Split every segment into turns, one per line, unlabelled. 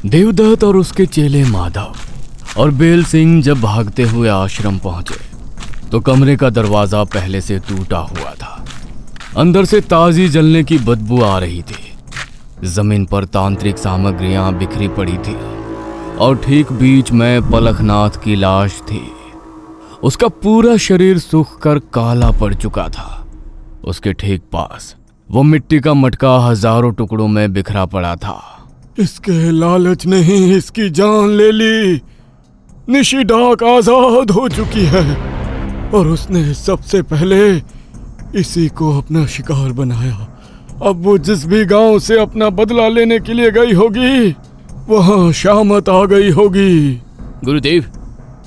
देवदत्त और उसके चेले माधव और बेल सिंह जब भागते हुए आश्रम पहुंचे तो कमरे का दरवाजा पहले से टूटा हुआ था। अंदर से ताजी जलने की बदबू आ रही थी। जमीन पर तांत्रिक सामग्रियां बिखरी पड़ी थी और ठीक बीच में पलखनाथ की लाश थी। उसका पूरा शरीर सूख कर काला पड़ चुका था। उसके ठीक पास वो मिट्टी का मटका हजारों टुकड़ों में बिखरा पड़ा था।
इसके लालच ने ही इसकी जान ले ली। निशी डाक आजाद हो चुकी है और उसने सबसे पहले इसी को अपना शिकार बनाया। अब वो जिस भी गांव से अपना बदला लेने के लिए गई होगी वहां शामत आ गई होगी।
गुरुदेव,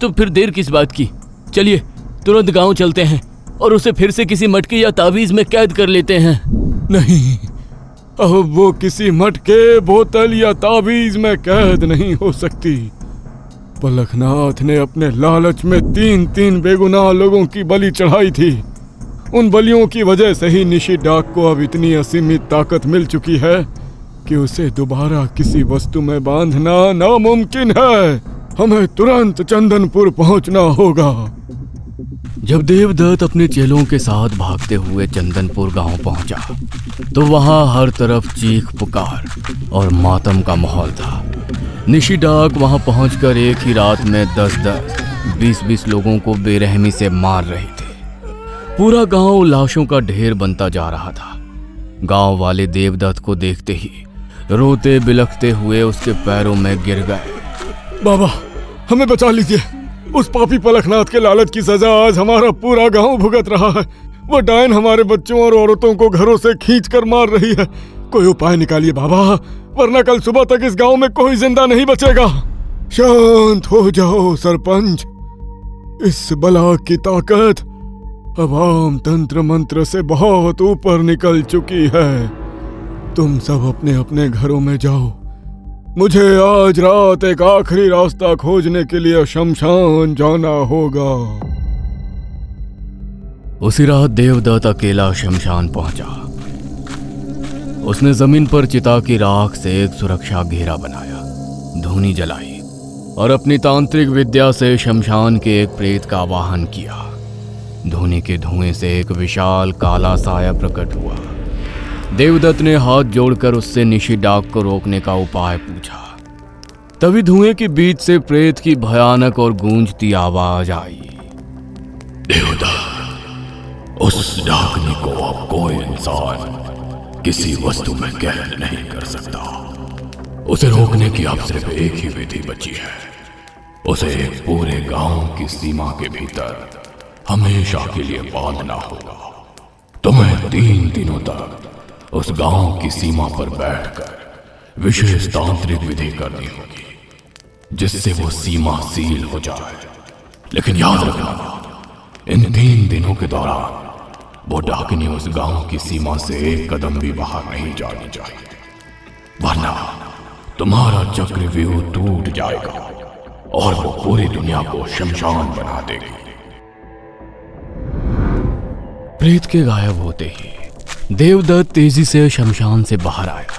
तो फिर देर किस बात की? चलिए तुरंत गांव चलते हैं और उसे फिर से किसी मटके या तावीज में कैद कर लेते हैं।
नहीं, अब वो किसी मटके, बोतल या तावीज में कैद नहीं हो सकती। पलखनाथ ने अपने लालच में 3 बेगुनाह लोगों की बलि चढ़ाई थी। उन बलियों की वजह से ही निशी डाक को अब इतनी असीमित ताकत मिल चुकी है कि उसे दोबारा किसी वस्तु में बांधना नामुमकिन है। हमें तुरंत चंदनपुर पहुंचना होगा।
जब देवदत्त अपने चेलों के साथ भागते हुए चंदनपुर गांव पहुंचा तो वहां हर तरफ चीख पुकार और मातम का माहौल था। निशी डाक वहां पहुंचकर एक ही रात में 10-10, 20-20 लोगों को बेरहमी से मार रहे थे। पूरा गांव लाशों का ढेर बनता जा रहा था। गांव वाले देवदत्त को देखते ही रोते बिलखते हुए उसके पैरों में गिर गए।
बाबा, हमें बचा लीजिए। उस पापी पलखनाथ के लालच की सजा आज हमारा पूरा गांव भुगत रहा है। वो डायन हमारे बच्चों और औरतों को घरों से खींच कर मार रही है। कोई उपाय निकालिए बाबा, वरना कल सुबह तक इस गांव में कोई जिंदा नहीं बचेगा। शांत हो जाओ सरपंच। इस बला की ताकत अब आम तंत्र मंत्र से बहुत ऊपर निकल चुकी है। तुम सब अपने अपने घरों में जाओ। मुझे आज रात एक आखिरी रास्ता खोजने के लिए शमशान जाना होगा।
उसी रात देवदत्त अकेला शमशान पहुंचा। उसने जमीन पर चिता की राख से एक सुरक्षा घेरा बनाया, धूनी जलाई और अपनी तांत्रिक विद्या से शमशान के एक प्रेत का आवाहन किया। धूनी के धुएं से एक विशाल काला साया प्रकट हुआ। देवदत्त ने हाथ जोड़कर उससे निशी डाक को रोकने का उपाय पूछा। तभी धुएं के बीच से प्रेत की भयानक और गूंजती आवाज आई।
देवदत्त, उस डाकनी को अब कोई इंसान किसी वस्तु में कैद नहीं कर सकता। उसे रोकने की अब सिर्फ एक ही विधि बची है। उसे एक पूरे गांव की सीमा के भीतर हमेशा के लिए बांधना होगा। तुम्हें 3 दिनों तक उस गांव की सीमा पर बैठकर विशेष तांत्रिक विधि करनी होगी जिससे वो सीमा सील हो जाए। लेकिन याद रखना, इन 3 दिनों के दौरान वो डाकिनी उस गांव की सीमा से एक कदम भी बाहर नहीं जानी चाहिए, वरना तुम्हारा चक्रव्यूह टूट जाएगा और वो पूरी दुनिया को शमशान बना देगी।
प्रेत के गायब होते ही देवदत्त तेजी से शमशान से बाहर आया,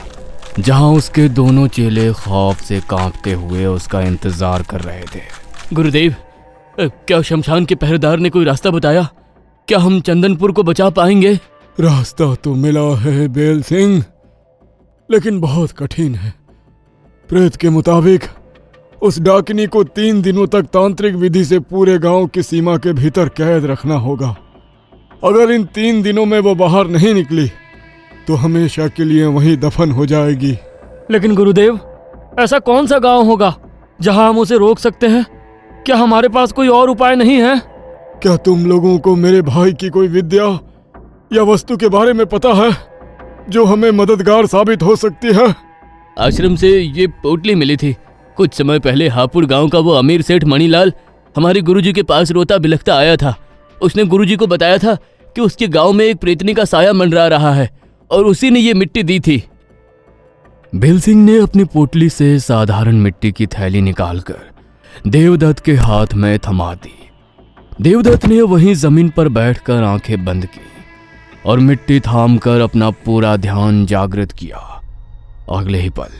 जहां उसके दोनों चेले खौफ से कांपते हुए उसका इंतजार कर रहे थे। गुरुदेव, क्या शमशान के पहरेदार ने कोई रास्ता बताया? क्या हम चंदनपुर को बचा पाएंगे?
रास्ता तो मिला है बेल सिंह, लेकिन बहुत कठिन है। प्रेत के मुताबिक उस डाकिनी को 3 दिनों तक तांत्रिक विधि से पूरे गांव की सीमा के भीतर कैद रखना होगा। अगर इन 3 दिनों में वो बाहर नहीं निकली तो हमेशा के लिए वहीं दफन हो जाएगी।
लेकिन गुरुदेव, ऐसा कौन सा गांव होगा जहां हम उसे रोक सकते हैं? क्या हमारे पास कोई और उपाय नहीं है?
क्या तुम लोगों को मेरे भाई की कोई विद्या या वस्तु के बारे में पता है जो हमें मददगार साबित हो सकती है?
आश्रम से ये पोटली मिली थी। कुछ समय पहले हापुड़ गांव का वो अमीर सेठ मणिलाल हमारे गुरुजी के पास रोता बिलखता आया था। उसने गुरुजी को बताया था कि उसके गांव में एक प्रेतनी का साया मंडरा रहा है और उसी ने ये मिट्टी दी थी। बेल सिंह ने अपनी पोटली से साधारण मिट्टी की थैली निकालकर देवदत्त के हाथ में थमा दी। देवदत्त ने वहीं जमीन पर बैठकर आंखें बंद की और मिट्टी थामकर अपना पूरा ध्यान जागृत किया। अगले ही पल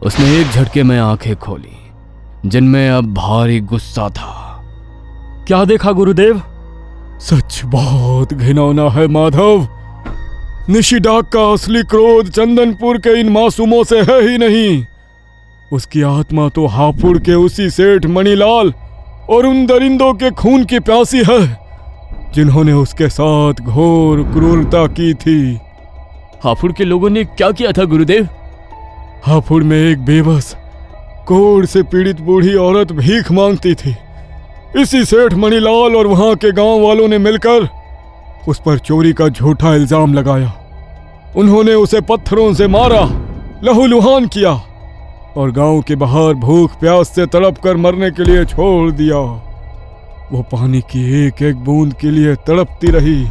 उसने एक झटके में आंखें खोली जिनमें अब भारी गुस्सा था।
क्या देखा गुरुदेव?
सच बहुत घिनौना है माधव। निशिडाक का असली क्रोध चंदनपुर के इन मासूमों से है ही नहीं। उसकी आत्मा तो हापुड़ के उसी सेठ मणिलाल और उन दरिंदों के खून की प्यासी है जिन्होंने उसके साथ घोर क्रूरता की थी।
हापुड़ के लोगों ने क्या किया था गुरुदेव?
हापुड़ में एक बेबस कोढ़ से पीड़ित बूढ़ी औरत भीख मांगती थी। इसी सेठ मणिलाल और वहां के गांव वालों ने मिलकर उस पर चोरी का झूठा इल्जाम लगाया। उन्होंने उसे पत्थरों से मारा, लहूलुहान किया और गांव के बाहर भूख प्यास से तड़प कर मरने के लिए छोड़ दिया। वो पानी की एक एक बूंद के लिए तड़पती रही,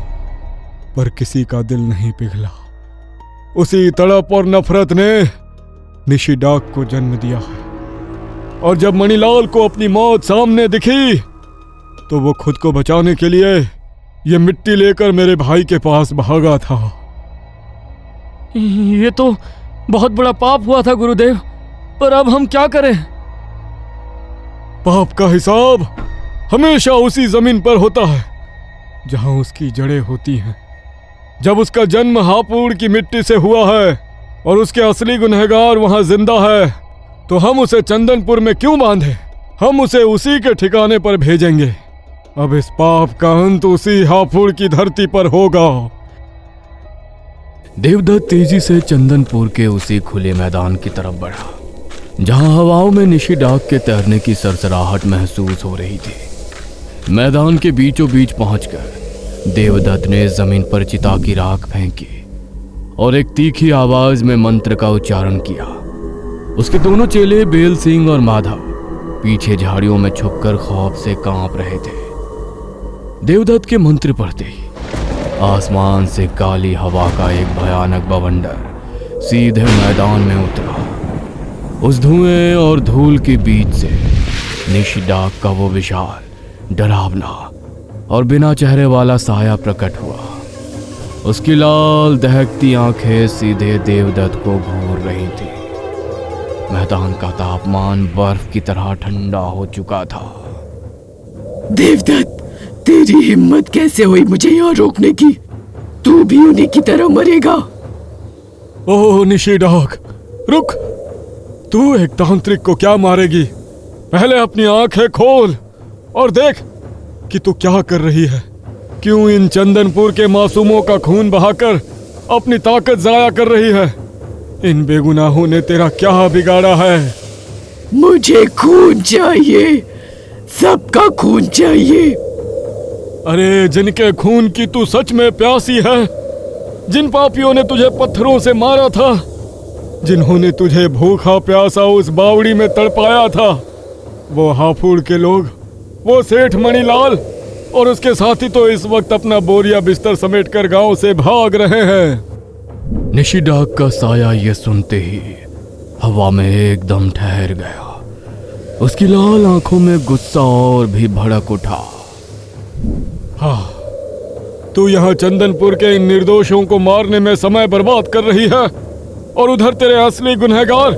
पर किसी का दिल नहीं पिघला। उसी तड़प और नफरत ने निशिडाक को जन्म दिया है। और जब मणिलाल को अपनी मौत सामने दिखी तो वो खुद को बचाने के लिए ये मिट्टी लेकर मेरे भाई के पास भागा था।
ये तो बहुत बड़ा पाप हुआ था गुरुदेव, पर अब हम क्या करें?
पाप का हिसाब हमेशा उसी जमीन पर होता है जहां उसकी जड़ें होती हैं। जब उसका जन्म हापुड़ की मिट्टी से हुआ है और उसके असली गुनहगार वहां जिंदा है, तो हम उसे चंदनपुर में क्यों बांधे? हम उसे उसी के ठिकाने पर भेजेंगे। अब इस पाप का अंत उसी हापुड़ की धरती पर होगा।
देवदत्त तेजी से चंदनपुर के उसी खुले मैदान की तरफ बढ़ा जहां हवाओं में निशिडाक के तैरने की सरसराहट महसूस हो रही थी। मैदान के बीचों बीच पहुंचकर देवदत्त ने जमीन पर चिता की राख फेंकी और एक तीखी आवाज में मंत्र का उच्चारण किया। उसके दोनों चेले बेल सिंह और माधव पीछे झाड़ियों में छुपकर खौफ से कांप रहे थे। देवदत्त के मंत्र पढ़ते ही आसमान से काली हवा का एक भयानक बवंडर सीधे मैदान में उतरा। उस धुएं और धूल के बीच से निशिडाक का वो विशाल, डरावना और बिना चेहरे वाला साया प्रकट हुआ। उसकी लाल दहकती आंखें सीधे देवदत्त को घूर रही थी। मैदान का तापमान बर्फ की तरह ठंडा हो चुका था।
देवदत्त, तेरी हिम्मत कैसे हुई मुझे यहाँ रोकने की? तू भी उन्हीं की तरह मरेगा।
ओह निशिडाक, रुक। तू एक तांत्रिक को क्या मारेगी? पहले अपनी आंखें खोल और देख कि तू क्या कर रही है। क्यों इन चंदनपुर के मासूमों का खून बहाकर अपनी ताकत जाया कर रही है? इन बेगुनाहों ने तेरा क्या बिगाड़ा है?
मुझे खून चाहिए, सबका खून चाहिए।
अरे जिनके खून की तू सच में प्यासी है, जिन पापियों ने तुझे पत्थरों से मारा था, जिन्होंने तुझे भूखा प्यासा उस बावड़ी में तड़पाया था, वो हापुड़ के लोग, वो सेठ मणिलाल और उसके साथी तो इस वक्त अपना बोरिया बिस्तर समेटकर गांव से भाग रहे हैं।
निशिडाक का साया ये सुनते ही हवा में एकदम ठहर गया। उसकी लाल आंखों में गुस्सा और भी भड़क उठा।
हाँ, तू यहाँ चंदनपुर के इन निर्दोषों को मारने में समय बर्बाद कर रही है और उधर तेरे असली गुनहगार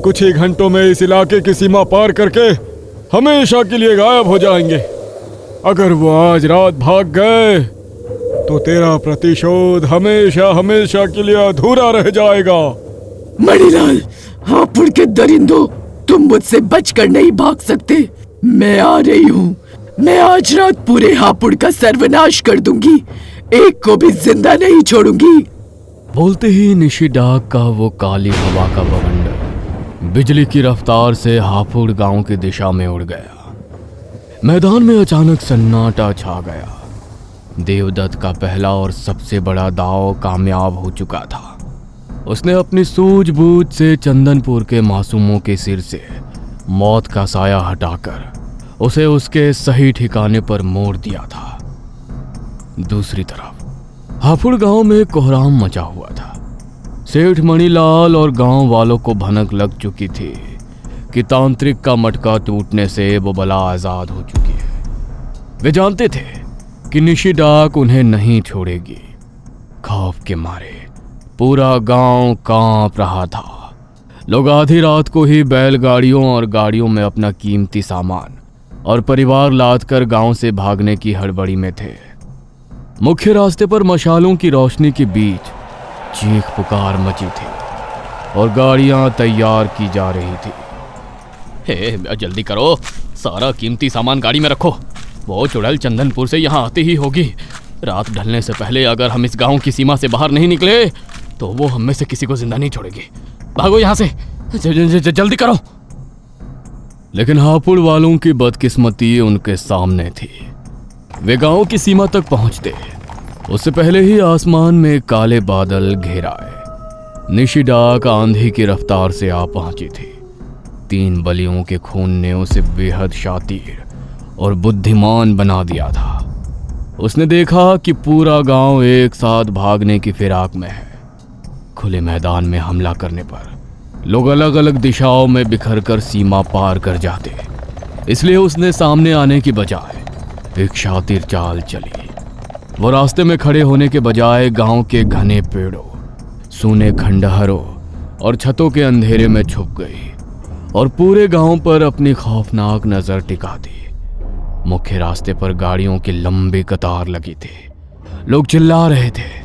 कुछ ही घंटों में इस इलाके की सीमा पार करके हमेशा के लिए गायब हो जाएंगे। अगर वो आज रात भाग गए तो तेरा प्रतिशोध हमेशा हमेशा के लिए अधूरा रह जाएगा।
मणिलाल, हापुड़ के दरिंदों, तुम मुझसे बचकर नहीं भाग सकते। मैं आ रही हूँ। मैं आज रात पूरे हापुड़ का सर्वनाश कर दूंगी, एक को भी जिंदा नहीं छोड़ूंगी।
बोलते ही निशिडाक का वो काली हवा का बवंडर बिजली की रफ्तार से हापुड़ गांव की दिशा में उड़ गया। मैदान में अचानक सन्नाटा छा गया। देवदत्त का पहला और सबसे बड़ा दांव कामयाब हो चुका था। उसने अपनी सूझबूझ से चंदनपुर के मासूमों के सिर से मौत का साया हटाकर उसे उसके सही ठिकाने पर मोड़ दिया था। दूसरी तरफ हापुड़ गांव में कोहराम मचा हुआ था। सेठ मणिलाल और गांव वालों को भनक लग चुकी थी कि तांत्रिक का मटका टूटने से वो बला आजाद हो चुकी है। वे जानते थे कि निशिडाक उन्हें नहीं छोड़ेगी। खौफ के मारे पूरा गांव कांप रहा था। लोग आधी रात को ही बैलगाड़ियों और गाड़ियों में अपना कीमती सामान और परिवार लाद कर गांव से भागने की हड़बड़ी में थे। मुख्य रास्ते पर मशालों की रोशनी के बीच चीख पुकार मची थी और गाड़ियां तैयार की जा रही थी। हे जल्दी करो, सारा कीमती सामान गाड़ी में रखो। वो चुड़ैल चंदनपुर से यहाँ आती ही होगी। रात ढलने से पहले अगर हम इस गांव की सीमा से बाहर नहीं निकले तो वो हम में से किसी को जिंदा नहीं छोड़ेगी। भागो यहाँ से, जल्दी करो। लेकिन हापुड़ वालों की बदकिस्मती उनके सामने थी। वे गांव की सीमा तक पहुंचते उससे पहले ही आसमान में काले बादल घेर आए। निशी डाक आंधी की रफ्तार से आ पहुंची थी। 3 बलियों के खून ने उसे बेहद शातिर और बुद्धिमान बना दिया था। उसने देखा कि पूरा गांव एक साथ भागने की फिराक में है। खुले मैदान में हमला करने पर लोग अलग अलग दिशाओं में बिखर कर सीमा पार कर जाते, इसलिए उसने सामने आने की बजाय एक शातिर चाल चली। वो रास्ते में खड़े होने के बजाय गांव के घने पेड़ों, सूने खंडहरों और छतों के अंधेरे में छुप गई और पूरे गांव पर अपनी खौफनाक नजर टिका दी। मुख्य रास्ते पर गाड़ियों की लंबी कतार लगी थी। लोग चिल्ला रहे थे।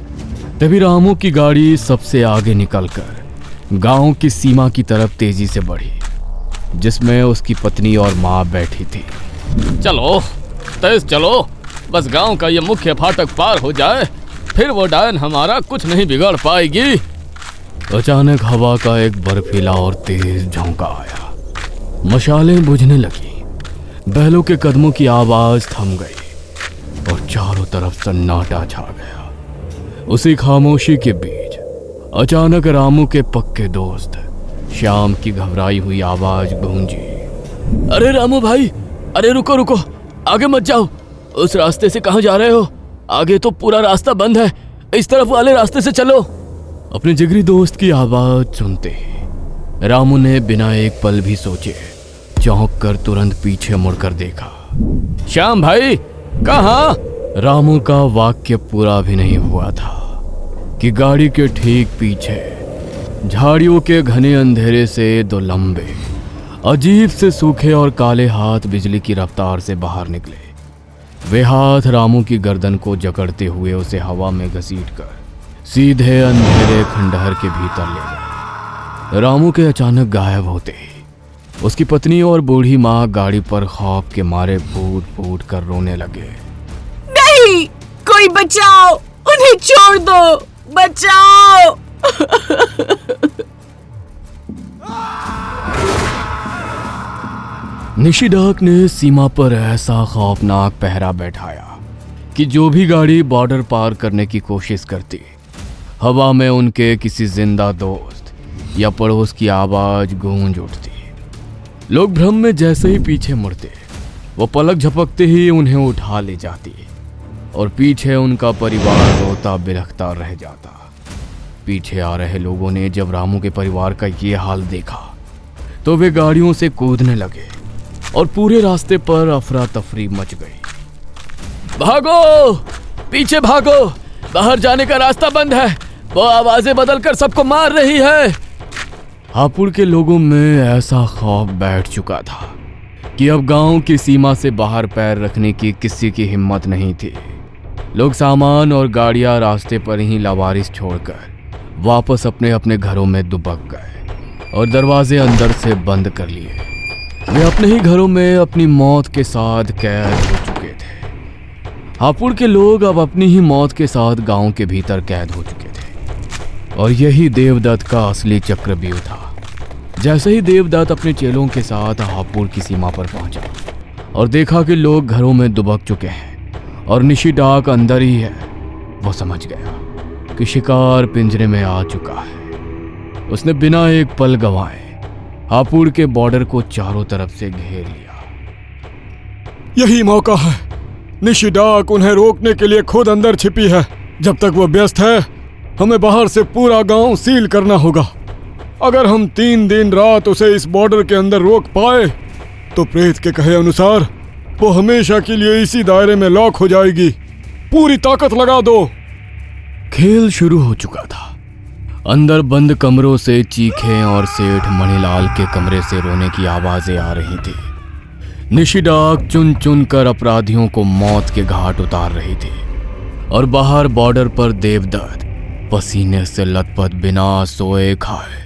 तभी रामू की गाड़ी सबसे आगे निकलकर गांव की सीमा की तरफ तेजी से बढ़ी, जिसमें उसकी पत्नी और मां बैठी थी।
चलो तेज चलो, बस गांव का ये मुख्य फाटक पार हो जाए, फिर वो डायन हमारा कुछ नहीं बिगाड़ पाएगी।
अचानक हवा का एक बर्फीला और तेज झोंका आया। मशालें बुझने लगी। बैलों के कदमों की आवाज थम गई और चारों तरफ सन्नाटा छा गया। उसी खामोशी के बीच अचानक रामू के पक्के दोस्त श्याम की घबराई हुई आवाज गूंजी।
अरे रामू भाई, अरे रुको रुको, आगे मत जाओ। उस रास्ते से कहाँ जा रहे हो? आगे तो पूरा रास्ता बंद है, इस तरफ वाले रास्ते से चलो।
अपने जिगरी दोस्त की आवाज सुनते ही रामू ने बिना एक पल भी सोचे चौंक कर तुरंत पीछे मुड़कर देखा।
श्याम भाई कहाँ?
रामू का वाक्य पूरा भी नहीं हुआ था कि गाड़ी के ठीक पीछे झाड़ियों के घने अंधेरे से 2 लंबे अजीब से सूखे और काले हाथ बिजली की रफ्तार से बाहर निकले। वे हाथ रामू की गर्दन को जकड़ते हुए उसे हवा में घसीटकर सीधे अंधेरे खंडहर के भीतर ले गए। रामू के अचानक गायब होते ही उसकी पत्नी और बूढ़ी माँ गाड़ी पर खौफ के मारे फूट फूट कर रोने लगे।
नहीं, कोई बचाओ, उन्हें छोड़ दो, बचाओ।
निशी डाक ने सीमा पर ऐसा खौफनाक पहरा बैठाया कि जो भी गाड़ी बॉर्डर पार करने की कोशिश करती, हवा में उनके किसी जिंदा दोस्त या पड़ोस की आवाज गूंज उठती। लोग भ्रम में जैसे ही पीछे मुड़ते, वो पलक झपकते ही उन्हें उठा ले जाती और पीछे उनका परिवार रोता बिलखता रह जाता। पीछे आ रहे लोगों ने जब रामू के परिवार का ये हाल देखा तो वे गाड़ियों से कूदने लगे और पूरे रास्ते पर अफरा तफरी मच गई।
भागो, पीछे भागो, बाहर जाने का रास्ता बंद है, वो आवाजें बदलकर सबको मार रही है।
हापुड़ के लोगों में ऐसा खौफ बैठ चुका था कि अब गांव की सीमा से बाहर पैर रखने की किसी की हिम्मत नहीं थी। लोग सामान और गाड़ियां रास्ते पर ही लावारिस छोड़कर वापस अपने अपने घरों में दुबक गए और दरवाजे अंदर से बंद कर लिए। वे अपने ही घरों में अपनी मौत के साथ कैद हो चुके थे। हापुड़ के लोग अब अपनी ही मौत के साथ गांव के भीतर कैद हो चुके थे और यही देवदत्त का असली चक्रव्यूह था। जैसे ही देवदत्त अपने चेलों के साथ हापुड़ की सीमा पर पहुंचा और देखा कि लोग घरों में दुबक चुके हैं और निशी डाक अंदर ही है, वो समझ गया कि शिकार पिंजरे में आ चुका है। उसने बिना एक पल गंवाए हापुड़ के बॉर्डर को चारों तरफ से घेर लिया।
यही मौका है। निशी डाक उन्हें रोकने के लिए खुद अंदर छिपी है। जब तक वो व्यस्त है, हमें बाहर से पूरा गांव सील करना होगा। अगर हम 3 दिन रात उसे इस बॉर्डर के अंदर रोक पाए तो प्रेत के कहे अनुसार वो हमेशा के लिए इसी दायरे में लॉक हो जाएगी। पूरी ताकत लगा दो।
खेल शुरू हो चुका था अंदर बंद कमरों से चीखें और सेठ मणिलाल के कमरे से रोने की आवाजें आ रही थी। निशी डाक चुन चुन कर अपराधियों को मौत के घाट उतार रही थी और बाहर बॉर्डर पर देवदत्त पसीने से लथपथ बिना सोए खाए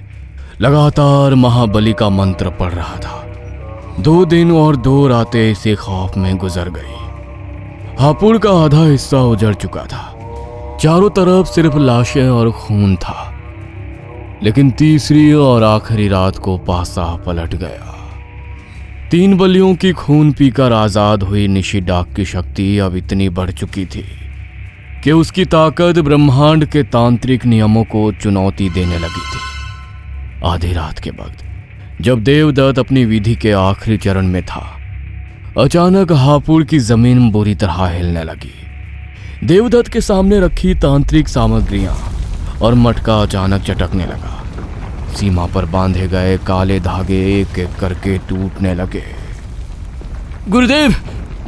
लगातार महाबली का मंत्र पढ़ रहा था। 2 दिन और 2 रातें इसी खौफ में गुजर गई। हापुड़ का आधा हिस्सा उजड़ चुका था, चारों तरफ सिर्फ लाशें और खून था। लेकिन तीसरी और आखिरी रात को पासा पलट गया। 3 बलियों की खून पीकर आजाद हुई निशी डाक की शक्ति अब इतनी बढ़ चुकी थी कि उसकी ताकत ब्रह्मांड के तांत्रिक नियमों को चुनौती देने लगी थी। आधी रात के वक्त जब देवदत्त अपनी विधि के आखिरी चरण में था, अचानक हापुड़ की जमीन बुरी तरह हिलने लगी। देवदत्त के सामने रखी तांत्रिक सामग्रियां और मटका अचानक चटकने लगा। सीमा पर बांधे गए काले धागे एक एक करके टूटने लगे।
गुरुदेव,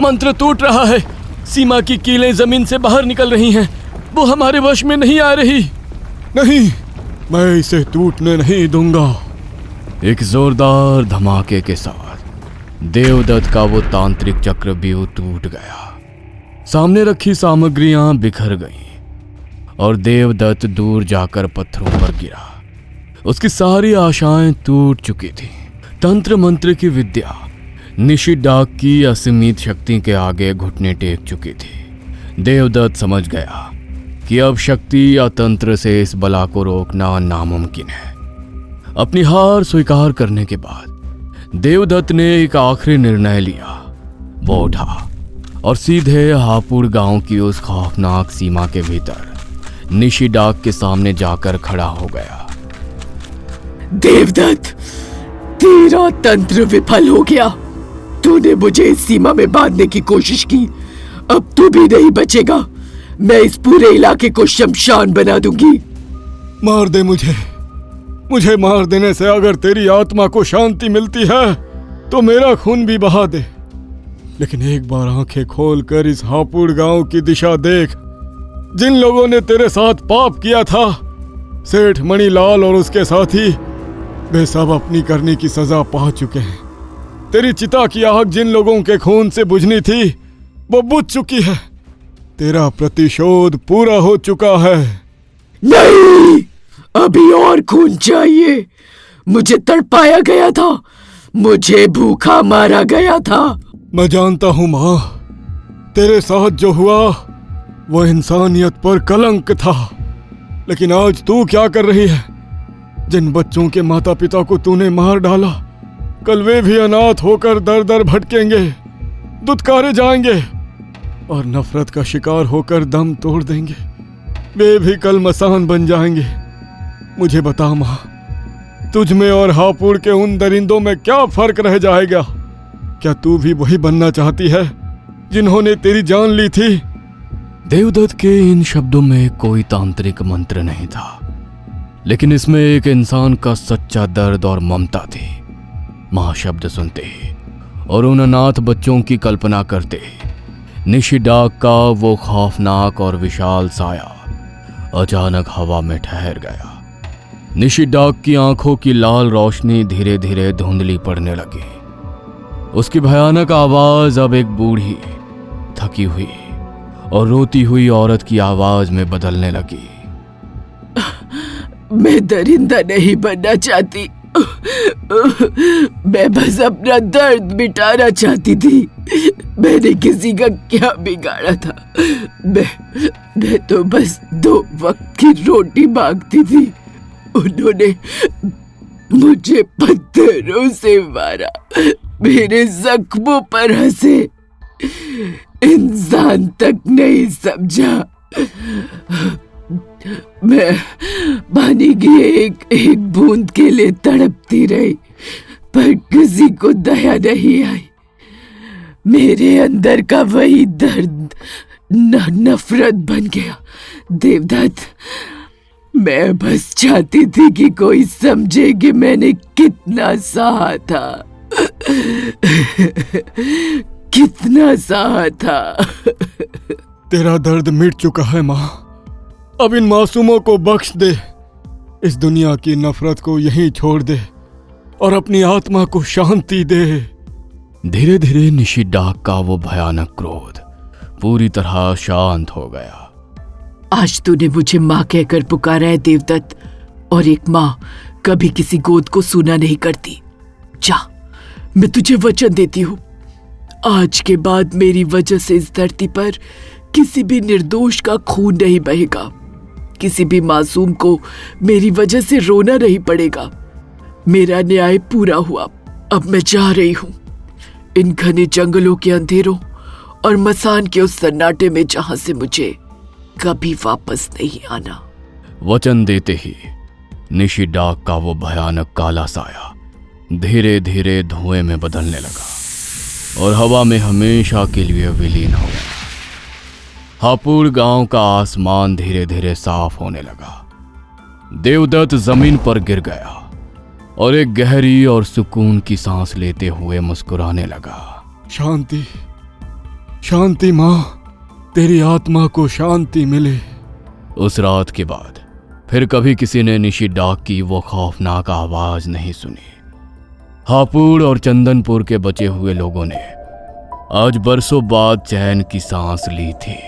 मंत्र टूट रहा है। सीमा की कीलें जमीन से बाहर निकल रही हैं। वो हमारे वश में नहीं आ रही।
नहीं, मैं इसे टूटने नहीं दूंगा।
एक जोरदार धमाके के साथ देवदत्त का वो तांत्रिक चक्रव्यूह टूट गया। सामने रखी सामग्रियां बिखर गईं और देवदत्त दूर जाकर पत्थरों पर गिरा। उसकी सारी आशाएं टूट चुकी थीं। तंत्र मंत्र की विद्या निशी डाक की असीमित शक्ति के आगे घुटने टेक चुकी थी। देवदत्त समझ गया कि अब शक्ति या तंत्र से इस बला को रोकना नामुमकिन है। अपनी हार स्वीकार करने के बाद देवदत्त ने एक आखिरी निर्णय लिया। वो उठा और सीधे हापुड़ गांव की उस खौफनाक सीमा के भीतर निशी डाक के सामने जाकर खड़ा हो गया।
देवदत्त, तेरा तंत्र विफल हो गया। तूने मुझे इस सीमा में बांधने की कोशिश की। अब तू भी नहीं बचेगा। मैं इस पूरे इलाके को शमशान बना दूंगी।
मार दे मुझे मार देने से अगर तेरी आत्मा को शांति मिलती है तो मेरा खून भी बहा दे। लेकिन एक बार आंखें खोलकर इस हापुड़ गांव की दिशा देख। जिन लोगों ने तेरे साथ पाप किया था, सेठ मणिलाल और उसके साथी, वे सब अपनी करने की सजा पा चुके हैं। तेरी चिता की आग जिन लोगों के खून से बुझनी थी वो बुझ चुकी है। तेरा प्रतिशोध पूरा हो चुका है।
नहीं, अभी और खून चाहिए। मुझे तड़पाया गया था, मुझे भूखा मारा गया था।
मैं जानता हूं माँ, तेरे साथ जो हुआ वो इंसानियत पर कलंक था। लेकिन आज तू क्या कर रही है? जिन बच्चों के माता पिता को तूने मार डाला, कल वे भी अनाथ होकर दर दर भटकेंगे, दुत्कारे जाएंगे और नफरत का शिकार होकर दम तोड़ देंगे। वे भी कल मसान बन जाएंगे। मुझे बता माँ, तुझ में और हापुड़ के उन दरिंदों में क्या फर्क रह जाएगा? क्या तू भी वही बनना चाहती है जिन्होंने तेरी जान ली थी?
देवदत्त के इन शब्दों में कोई तांत्रिक मंत्र नहीं था, लेकिन इसमें एक इंसान का सच्चा दर्द और ममता थी। मां शब्द सुनते ही और उन अनाथ बच्चों की कल्पना करते ही निशी डाक का वो खौफनाक और विशाल साया अचानक हवा में ठहर गया। निशी डाक की आंखों की लाल रोशनी धीरे धीरे धुंधली पड़ने लगी। उसकी भयानक आवाज अब एक बूढ़ी, थकी हुई और रोती हुई औरत की आवाज में बदलने लगी।
मैं दरिंदा नहीं बनना चाहती। मैं बस अपना दर्द मिटाना चाहती थी। मैंने किसी का क्या बिगाड़ा था? मैं तो बस 2 वक्त की रोटी मांगती थी। उन्होंने मुझे पत्थरों से मारा, मेरे जख्मों पर हंसे। इंसान तक नहीं समझा। मैं पानी की एक बूंद के लिए तड़पती रही, पर किसी को दया नहीं आई। मेरे अंदर का वही दर्द नफरत बन गया। देवदत्त, मैं बस चाहती थी कि कोई समझे कि मैंने कितना सहा था, कितना सहा था।
तेरा दर्द मिट चुका है माँ। अब इन मासूमों को बख्श दे। इस दुनिया की नफरत को यहीं छोड़ दे और अपनी आत्मा को शांति दे।
धीरे धीरे निशिडाक का वो भयानक क्रोध पूरी तरह शांत हो गया।
आज तूने मुझे माँ कहकर पुकारा है देवदत्त, और एक माँ कभी किसी गोद को सूना नहीं करती। जा, मैं तुझे वचन देती हूँ, आज के बाद मेरी वजह से इस धरती पर किसी भी निर्दोष का खून नहीं बहेगा, किसी भी मासूम को मेरी वजह से रोना नहीं पड़ेगा। मेरा न्याय पूरा हुआ, अब मैं जा रही हूँ इन घने जंगलों के अंधेरों और मसान के उस सन्नाटे में जहां से मुझे कभी वापस नहीं आना।
वचन देते ही निशिडाक का वो भयानक काला साया धीरे धीरे धुएं में बदलने लगा और हवा में हमेशा के लिए विलीन हो गया। हापुड़ गांव का आसमान धीरे धीरे साफ होने लगा। देवदत्त जमीन पर गिर गया और एक गहरी और सुकून की सांस लेते हुए मुस्कुराने लगा।
शांति, शांति माँ, तेरी आत्मा को शांति मिले।
उस रात के बाद फिर कभी किसी ने निशिडाक की वो खौफनाक आवाज नहीं सुनी। हापुड़ और चंदनपुर के बचे हुए लोगों ने आज बरसों बाद चैन की सांस ली थी।